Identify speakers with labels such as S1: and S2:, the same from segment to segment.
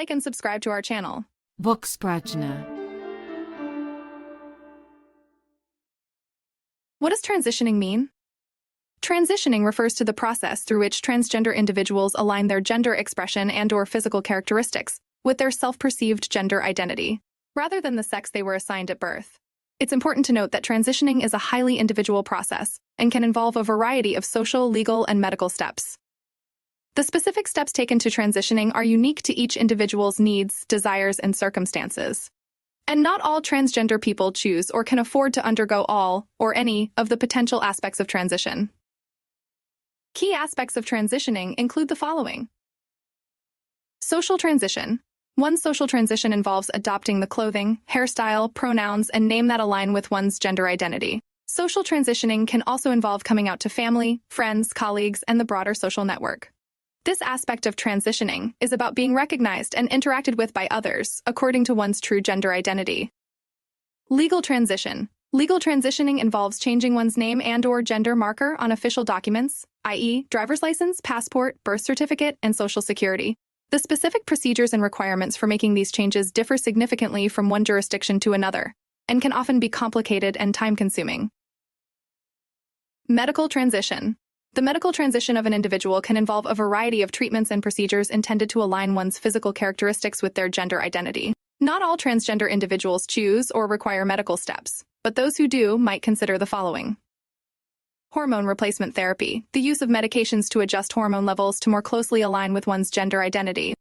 S1: like and subscribe to our channel.
S2: Book Sprachner.
S1: What does transitioning mean? Transitioning refers to the process through which transgender individuals align their gender expression and/or physical characteristics with their self-perceived gender identity, rather than the sex they were assigned at birth. It's important to note that transitioning is a highly individual process and can involve a variety of social, legal, and medical steps. The specific steps taken to transitioning are unique to each individual's needs, desires, and circumstances. And not all transgender people choose or can afford to undergo all or any of the potential aspects of transition. Key aspects of transitioning include the following. Social transition. One social transition involves adopting the clothing, hairstyle, pronouns, and name that align with one's gender identity. Social transitioning can also involve coming out to family, friends, colleagues, and the broader social network. This aspect of transitioning is about being recognized and interacted with by others according to one's true gender identity. Legal transition. Legal transitioning involves changing one's name and/or gender marker on official documents, i.e., driver's license, passport, birth certificate, and social security. The specific procedures and requirements for making these changes differ significantly from one jurisdiction to another, and can often be complicated and time-consuming. Medical transition. The medical transition of an individual can involve a variety of treatments and procedures intended to align one's physical characteristics with their gender identity. Not all transgender individuals choose or require medical steps, but those who do might consider the following. Hormone replacement therapy, the use of medications to adjust hormone levels to more closely align with one's gender identity.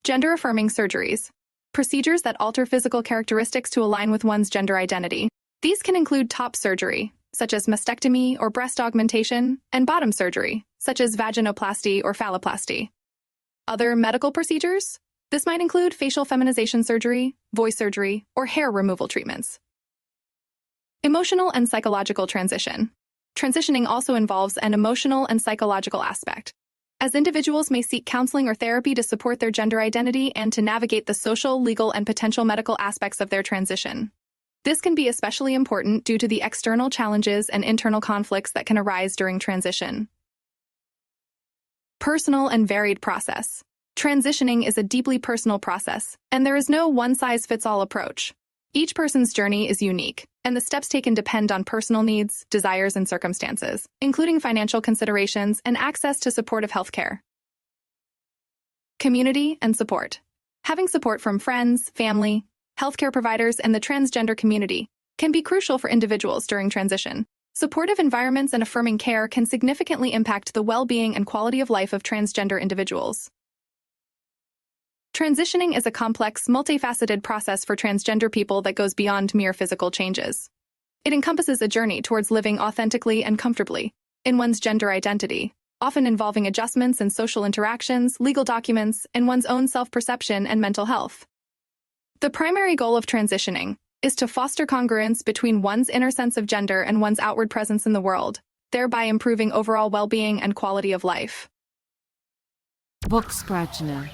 S1: Gender-affirming surgeries, procedures that alter physical characteristics to align with one's gender identity. These can include top surgery, such as mastectomy or breast augmentation, and bottom surgery, such as vaginoplasty or phalloplasty. Other medical procedures? This might include facial feminization surgery, voice surgery, or hair removal treatments. Emotional and psychological transition. Transitioning also involves an emotional and psychological aspect, as individuals may seek counseling or therapy to support their gender identity and to navigate the social, legal, and potential medical aspects of their transition. This can be especially important due to the external challenges and internal conflicts that can arise during transition. Personal and varied process. Transitioning is a deeply personal process, and there is no one-size-fits-all approach. Each person's journey is unique, and the steps taken depend on personal needs, desires, and circumstances, including financial considerations and access to supportive healthcare. Community and support. Having support from friends, family, healthcare providers, and the transgender community can be crucial for individuals during transition. Supportive environments and affirming care can significantly impact the well-being and quality of life of transgender individuals. Transitioning is a complex, multifaceted process for transgender people that goes beyond mere physical changes. It encompasses a journey towards living authentically and comfortably in one's gender identity, often involving adjustments in social interactions, legal documents, and one's own self-perception and mental health. The primary goal of transitioning is to foster congruence between one's inner sense of gender and one's outward presence in the world, thereby improving overall well-being and quality of life.
S2: Book Sprachner.